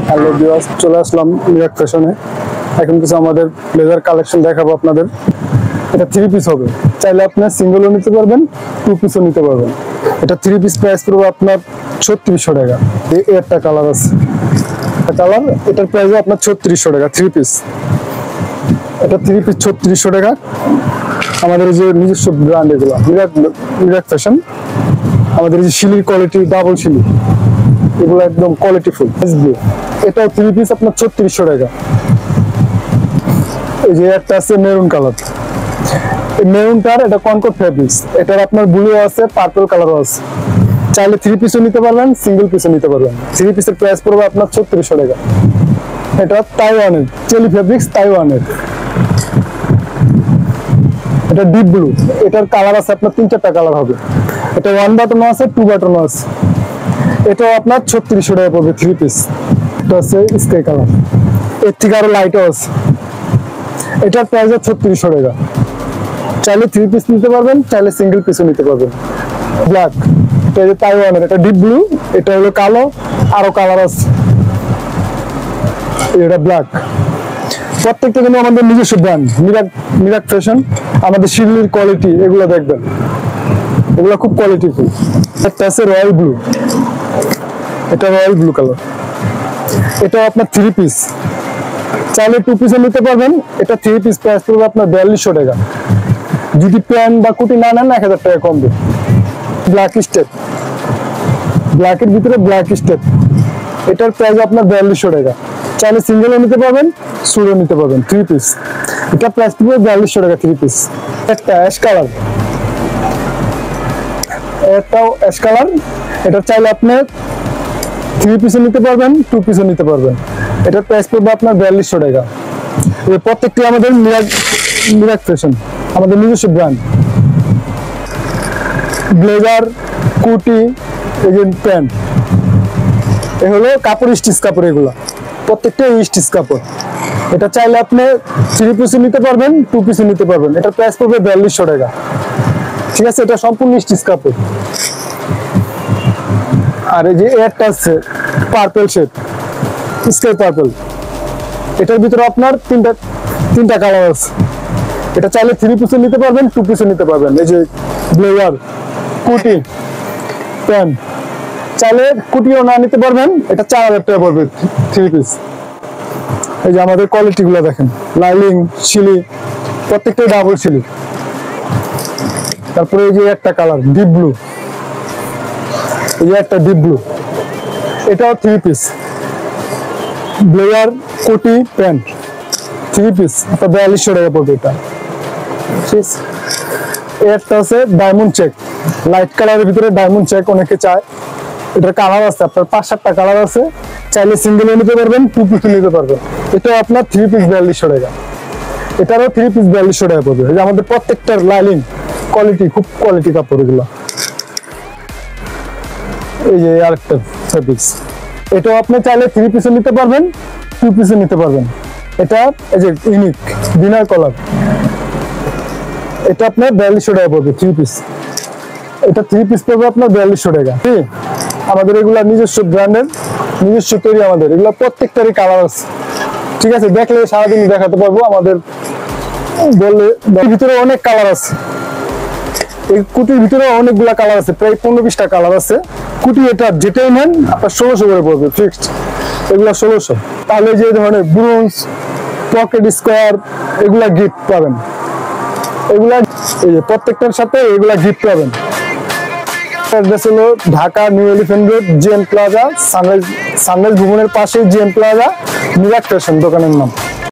Hello viewers, চলে আসলাম মিরাক ফ্যাশনে। এখন কিছু আমাদের ব্লেজার কালেকশন দেখাবো আপনাদের। এটা 3 পিস হবে, চাইলে আপনার সিঙ্গেলও নিতে পারবেন, 2 পিসও নিতে পারবেন। এটা 3 পিস প্রাইস পড়বে আপনার 3600 টাকা। একটা কালার আছে, কালার এটার প্রাইস আপনার 3600 টাকা 3 পিস। এটা 3 পিস 3600 টাকা। আমাদের যে নিজস্ব ব্র্যান্ড এগুলো মিরাক ফ্যাশন। আমাদের যে শিলির কোয়ালিটি, ডাবল শিলি, এগুলো একদম কোয়ালিটিফুল। এটাও 3 পিস আপনার 3600 টাকা। এই যে একটা আছে মেরুন কালার, এই মেরুনটার এটা কনকর্ড ফেব্রিক্স। এটার আপনার ব্লু আছে, পার্পল কালারও আছে। চাইলে 3 পিসও নিতে পারবেন, সিঙ্গেল পিসও নিতে পারবেন। 3 পিসের প্রাইস পড়বে আপনার 3600 টাকা। এটা তাইওয়ানের চেলি ফেব্রিক্স, তাইওয়ানের। এটা ডিপ ব্লু, এটার কালার আছে আপনার 3-4টা কালার হবে। এটা 1 বাটনও আছে, 2 বাটনও আছে। এটাও আপনার 3600 টাকা পড়বে 3 পিস। এটা আছে স্কাই কালার, এর থেকে আরো লাইটও আছে। এটার প্রাইস 3600 টাকা। চাইলে 3 পিস নিতে পারবেন, চাইলে সিঙ্গেল পিসও নিতে পারবেন। ব্ল্যাক, এটা যে তাইওয়ানের, এটা ডিপ ব্লু, এটা হলো কালো, আরো কালার আছে। এটা ব্ল্যাক। প্রত্যেকটা কিন্তু আমাদের নিজস্ব ব্র্যান্ড মিরাক ফ্যাশন। আমাদের শিলির কোয়ালিটি এগুলো দেখবেন, এগুলো খুব কোয়ালিটিফুল। একটা আছে রয়্যাল ব্লু, এটা রয়্যাল ব্লু কালার। এটা আপনার 3 পিস, চাইলে 2 পিসও নিতে পারবেন। এটা 3 পিস প্রাইস পড়বে আপনার 4200 টাকা। যদি প্যান্ট বা কুটি না নেন 1000 টাকা কমবে। ব্ল্যাক স্টেপ, ব্ল্যাকের ভিতরে ব্ল্যাক স্টেপ, এটার প্রাইস আপনার 4200 টাকা। চাইলে সিঙ্গেলও নিতে পারবেন, সুরও নিতে পারবেন। 3 পিস, এটা প্রাইস পড়বে 4200 টাকা 3 পিস। একটা অ্যাশ কালার, এটাও অ্যাশ কালার। এটা চাইলে আপনি 3 পিসও নিতে পারবেন, 2 পিসও নিতে পারবেন। এটার প্রাইস পড়বে আপনার 4200 টাকা। এই প্রত্যেকটি আমাদের মিরাক ফ্যাশন, আমাদের নিজস্ব ব্র্যান্ড। ব্লেজার, কুটি, এই যে প্যান্ট, এ হলো কাপড়, স্টিচ কাপড়। এগুলো প্রত্যেকটা স্টিচ কাপড়। এটা চাইলে আপনি 3 পিসও নিতে পারবেন, 2 পিসও নিতে পারবেন। এটার প্রাইস পড়বে 4200 টাকা। ঠিক আছে, এটা সম্পূর্ণ স্টিচ কাপড়। আর এই যে একটা আছে পার্পল শেড, স্কাই পার্পল, এটার ভিতরে আপনার তিনটা কালার আছে। এটা চাইলে 3 পিসও নিতে পারবেন, 2 পিসও নিতে পারবেন। এই যে ব্লেজার, কুটি, প্যান্ট, চাইলে কুটিও না নিতে পারবেন। এটা 4000 টাকা পড়বে 3 পিস। এই যে আমাদের কোয়ালিটি গুলো দেখেন, লাইলিং, শিলি, প্রত্যেকটা ডাবল শিলি। তারপরে এই যে একটা কালার ডিপ ব্লু, এই যে একটা ডিপ ব্লু, এটাও 3 পিস। ব্লেজার, কোটি, প্যান্ট, 3 পিস, আপনার 4200 টাকা পড়বে এটা। একটা আছে ডায়মন্ড চেক, লাইট কালারের ভিতরে ডায়মন্ড চেক অনেকে চায়। এটার কালার আছে আপনার 5-7টা কালার আছে। চাইলে সিঙ্গেল নিতে পারবেন, 2 পিস নিতে পারবেন। এটা আপনার 3 পিস 4200 টাকা। এটারও 3 পিস 4200 টাকা পড়বে। এই যে আমাদের প্রত্যেকটার লাইনিং কোয়ালিটি, খুব কোয়ালিটি কাপড় এগুলো। এই যে আরেকটা ফেব্রিক্স, এটাও আপনি চাইলে 3 পিসও নিতে পারবেন, 2 পিসও নিতে পারবেন। এটা এই যে ইউনিক ডিনার কলার, এটা আপনার 4200 টাকা পড়বে 3 পিস। এটা 3 পিস পড়বে আপনার 4200 টাকা। আমাদের এগুলা নিজস্ব ব্র্যান্ডের, নিজস্ব তৈরি। আমাদের এগুলা প্রত্যেকটারই কালার আছে। ঠিক আছে, দেখলে সারাদিন দেখাতে পারবো। আমাদের বললে ভিতরে অনেক কালার আছে। এই কুটির ভিতরে অনেকগুলা কালার আছে, প্রায় 15-20টা কালার আছে। কুটি এটা যেটাই নেন আপনার 1600 করে পড়বে ফিক্সড। এগুলা 1600। তাহলে যে ধরনের ব্রোঞ্জ, পকেট স্কোয়ার, এগুলা গিফট পাবেন। এগুলা এই যে প্রত্যেকটার সাথে এগুলা গিফট পাবেন। অ্যাড্রেস হলো Dhaka new elephant road, GM plaza, sunrise ভবনের পাশে জিএম প্লাজা, মিরাক ফ্যাশন দোকানের নাম।